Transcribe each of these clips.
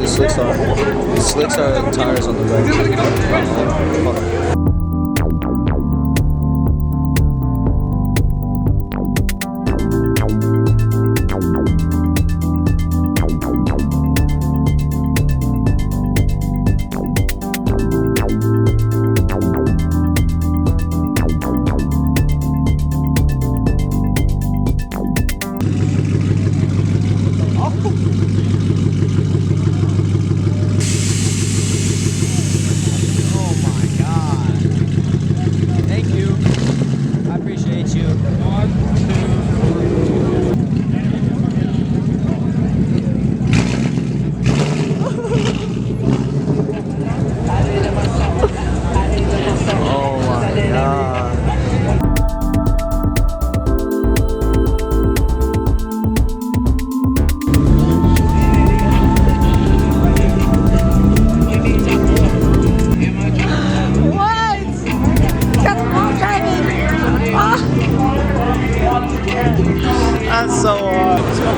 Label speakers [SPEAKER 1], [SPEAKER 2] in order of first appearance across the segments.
[SPEAKER 1] The slicks are tires on the right.
[SPEAKER 2] That's so awesome.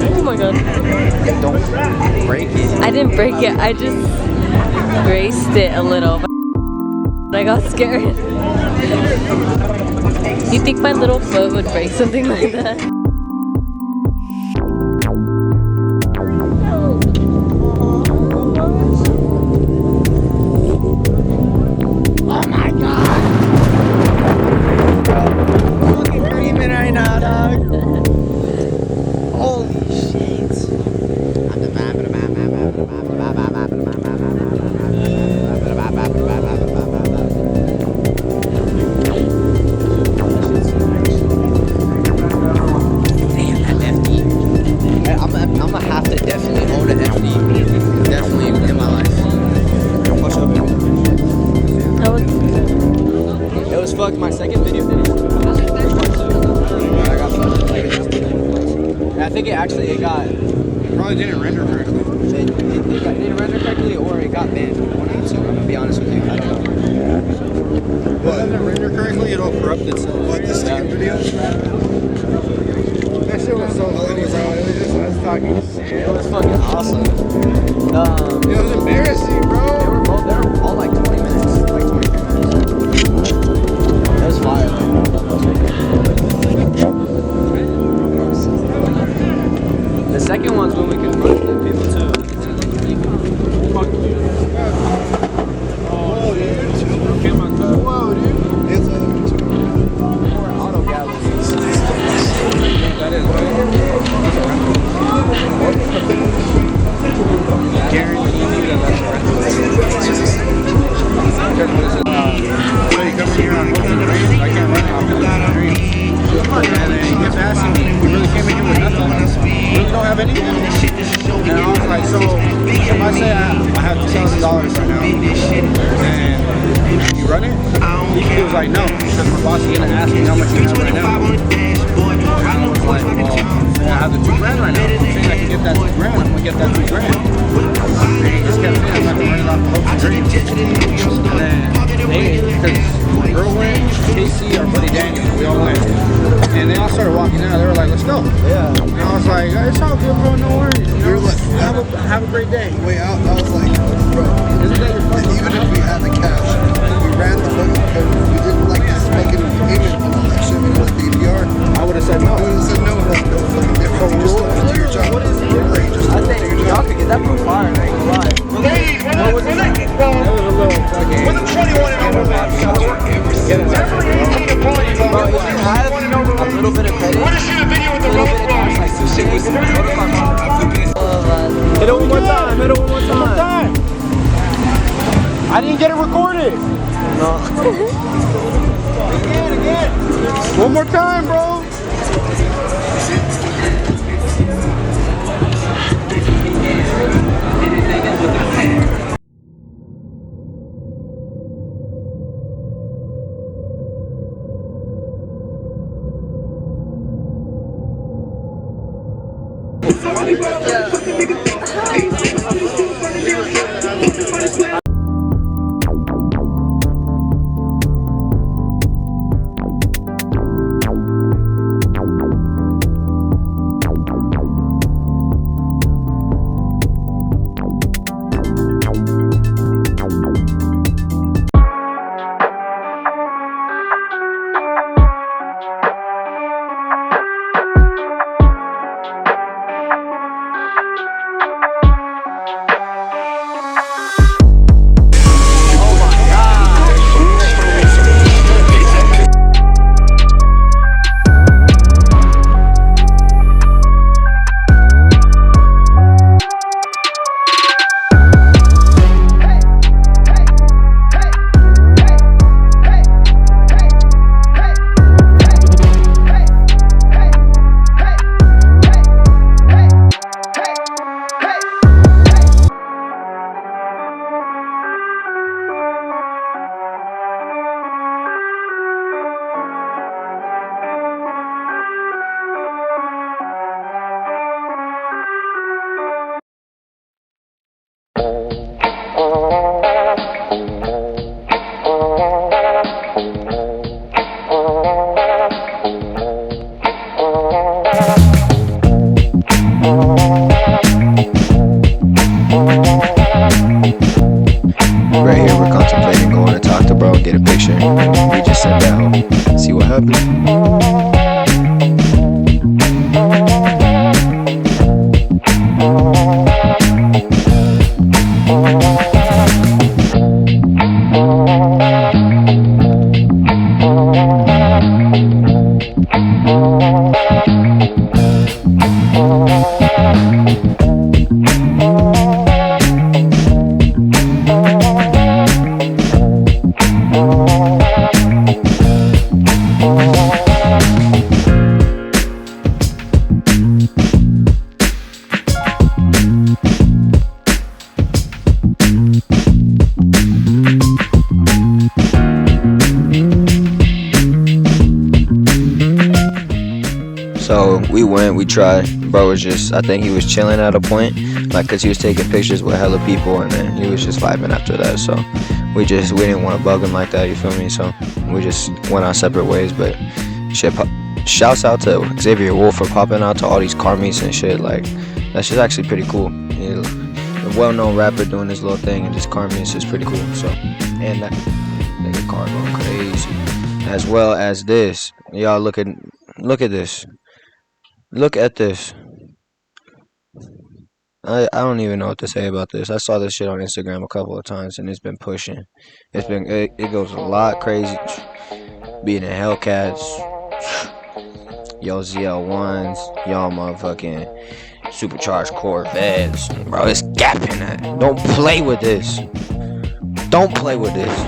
[SPEAKER 3] Oh my god.
[SPEAKER 1] Don't break it.
[SPEAKER 3] I didn't break it, I just raced it a little. But I got scared. Do you think my little foot would break something like that?
[SPEAKER 1] My second video did it. I think it got.
[SPEAKER 2] It probably didn't render correctly.
[SPEAKER 1] It didn't render correctly, or it got banned. One of the two. I'm gonna be honest with you. I don't know.
[SPEAKER 2] What? If it doesn't render correctly, it'll corrupt itself. What? The second video? That shit was so funny, bro. It was just us talking shit.
[SPEAKER 1] It was fucking awesome.
[SPEAKER 2] It was embarrassing, bro.
[SPEAKER 1] They were all like 20 minutes, like 23 minutes. It was fire. The second one's when we can run into people too.
[SPEAKER 2] Whoa, dude. Whoa, dude. It's
[SPEAKER 1] More auto galleries.
[SPEAKER 2] That is guaranteed that that's so you come in here on Hope and Dreams. I can't run it off Hope and Dreams. And then he kept asking me, you really came in here with nothing? You really don't have anything? And I was like, so if I say I have $2,000 right now, and you run it? He was like, no. He said, my boss is going to ask me how much you have right now. And I was like, well, I have the $2,000 right now. I'm saying I can get that $2,000. I'm going to get that $2,000. And he just kept saying, I'm not going to run it off the Hope and Dreams. And then, because girl went, Casey, our buddy Daniel, we all went. And they all started walking out. They were like, let's go.
[SPEAKER 1] Yeah.
[SPEAKER 2] And I was like, it's all good, bro. No worries. You know, like, have a great day.
[SPEAKER 4] Way out, I was like, bro,
[SPEAKER 2] Isn't that your fucking
[SPEAKER 4] even if we had the cash, we ran the book because we didn't like just make any payment on all that shit, like the APR.
[SPEAKER 2] I would have said no.
[SPEAKER 4] I would have said no, that's no fucking difference. You just don't do your job.
[SPEAKER 1] What is it?
[SPEAKER 4] Like, just
[SPEAKER 1] I
[SPEAKER 4] don't
[SPEAKER 1] think
[SPEAKER 4] do your
[SPEAKER 1] y'all
[SPEAKER 4] job.
[SPEAKER 1] could get that from fire, I ain't gonna lie.
[SPEAKER 2] What was it? That was a little fucking...
[SPEAKER 5] With a 21 and over that,
[SPEAKER 2] Get it back.
[SPEAKER 1] Bro, if you have a little bit of credit,
[SPEAKER 5] want to shoot a video with the
[SPEAKER 1] a little
[SPEAKER 5] rope
[SPEAKER 1] bit of cash, like 2 days, go to my mom.
[SPEAKER 2] Hit it one more time. Hit it one more time. I didn't get it recorded.
[SPEAKER 1] No.
[SPEAKER 2] Again. One more time, bro.
[SPEAKER 1] Right here, we're contemplating going to talk to bro and get a picture. We just sent that home. See what happens. So we tried. Bro was just, I think he was chilling at a point, like, cause he was taking pictures with hella people, and then he was just vibing after that. So we didn't want to bug him like that. You feel me? So we just went our separate ways. But shit, shouts out to Xavier Wulf for popping out to all these car meets and shit. Like, that's just actually pretty cool. A well-known rapper doing his little thing, and just car meets is pretty cool. So, and that nigga car going crazy, as well as this. Y'all look at this. Look at this. I don't even know what to say about this. I saw this shit on Instagram a couple of times, and it's been pushing. It goes a lot crazy. Being in Hellcats, y'all ZL1s, y'all motherfucking supercharged Corvettes, bro. It's gapping that. Don't play with this. Don't play with this.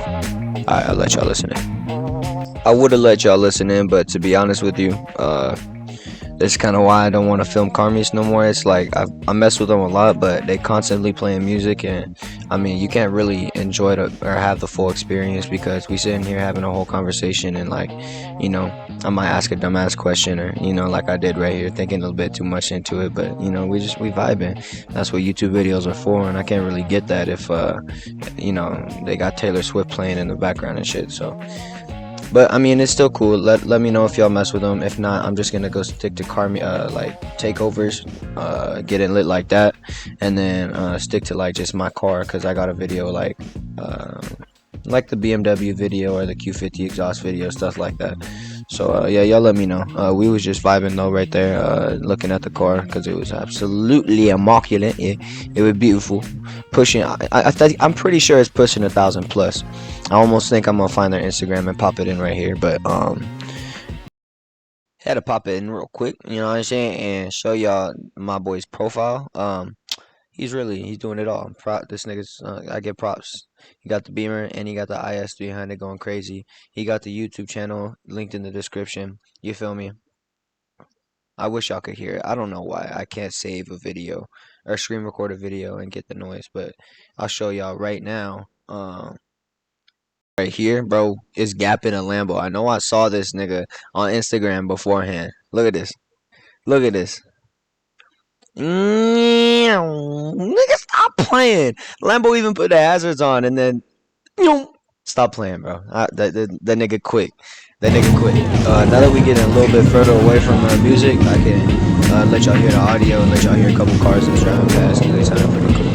[SPEAKER 1] Alright, I'll let y'all listen in. I would have let y'all listen in, but to be honest with you, that's kind of why I don't want to film car meets no more. It's like I mess with them a lot, but they constantly playing music, and I mean, you can't really enjoy it or have the full experience, because we sitting here having a whole conversation, and like, you know, I might ask a dumbass question, or, you know, like I did right here, thinking a little bit too much into it. But, you know, we vibing. That's what YouTube videos are for, and I can't really get that if you know, they got Taylor Swift playing in the background and shit. So, but I mean, it's still cool. Let me know if y'all mess with them. If not, I'm just gonna go stick to like takeovers, getting lit like that, and then stick to like just my car, because I got a video like the BMW video or the Q50 exhaust video, stuff like that. So yeah, y'all let me know. We was just vibing though right there, looking at the car, because it was absolutely immaculate. It was beautiful. Pushing, I'm pretty sure it's pushing 1,000 plus. I almost think I'm gonna find their Instagram and pop it in right here, but had to pop it in real quick, you know what I'm saying, and show y'all my boy's profile. He's doing it all. This nigga's, I get props. He got the Beamer and he got the IS300 going crazy. He got the YouTube channel linked in the description. You feel me? I wish y'all could hear it. I don't know why I can't save a video or screen record a video and get the noise, but I'll show y'all right now. Right here, bro, is gapping a Lambo. I know I saw this nigga on Instagram beforehand. Look at this. Look at this. Nigga, stop playing. Lambo even put the hazards on, and then stop playing, bro. That nigga quit. That nigga quit. Now that we get a little bit further away from music, I can let y'all hear the audio and let y'all hear a couple cars that's driving past, because they sound pretty cool.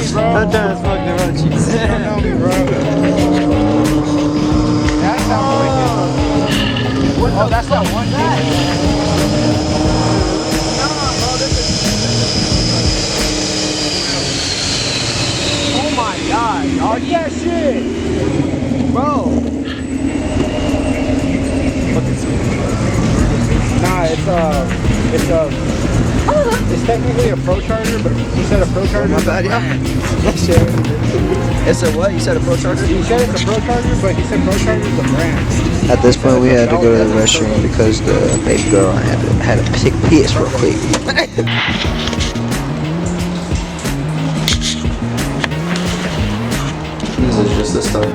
[SPEAKER 5] Sometimes fuck the roaches. Oh, that's that one guy. Oh my god, y'all, that shit, bro. Fucking
[SPEAKER 2] It's technically a Pro Charger, but he said a Pro Charger.
[SPEAKER 1] My bad, yeah. It's a what? You said a Pro Charger?
[SPEAKER 2] He said it's a Pro Charger, but he said Pro Charger is a brand.
[SPEAKER 1] At this point, we had to go to the restroom because the baby girl had to pick piss real quick. This is just the start.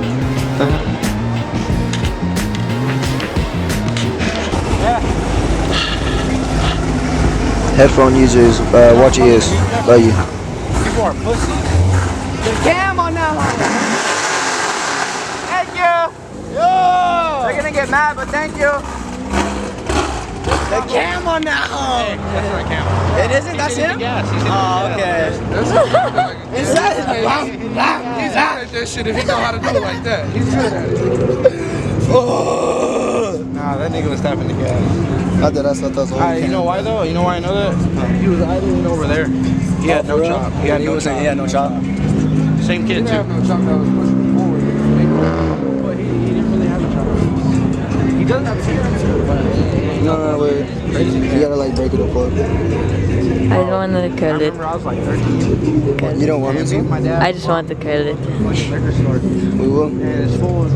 [SPEAKER 1] Headphone users, watch your ears. Love you.
[SPEAKER 2] People are pussies.
[SPEAKER 5] The cam on that one. Thank you. Yo. They're gonna get mad, but thank you. The cam on that one.
[SPEAKER 2] That's not a camera.
[SPEAKER 5] It isn't. That's him.
[SPEAKER 2] Yes, he's
[SPEAKER 5] Oh, okay. Is that?
[SPEAKER 2] He's out at that shit if he know how to do it like that. He's good at it. Nah, that nigga was tapping the gas.
[SPEAKER 1] I thought that's what
[SPEAKER 2] You know why though? You know why I know that? He was idling over there. He had no chop. He had no chop.
[SPEAKER 1] He had no chop.
[SPEAKER 2] Same kid too.
[SPEAKER 4] No chop that was pushing forward.
[SPEAKER 2] But he didn't really have a chop. He doesn't have a chop.
[SPEAKER 1] No, wait. You gotta like break it apart.
[SPEAKER 3] I don't want to curl it.
[SPEAKER 2] I was like 13.
[SPEAKER 1] You don't want me to?
[SPEAKER 2] My dad.
[SPEAKER 3] I just want to curl it.
[SPEAKER 2] Liquor store.
[SPEAKER 1] We will.
[SPEAKER 2] And it's full of.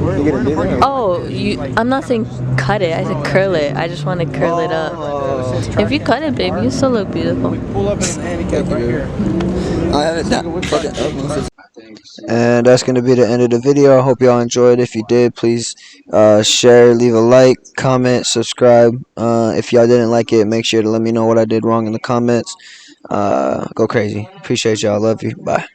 [SPEAKER 2] We're in the parking lot.
[SPEAKER 3] Oh, I'm not saying cut it. I said curl it. I just want to curl it up. If you cut it, babe, you still look beautiful.
[SPEAKER 2] We pull up in the handicap right here.
[SPEAKER 1] I have it down. And that's going to be the end of the video. I hope y'all enjoyed. If you did, please share, leave a like, comment, subscribe. If y'all didn't like it, make sure to let me know what I did wrong in the comments. Go crazy. Appreciate y'all. Love you. Bye.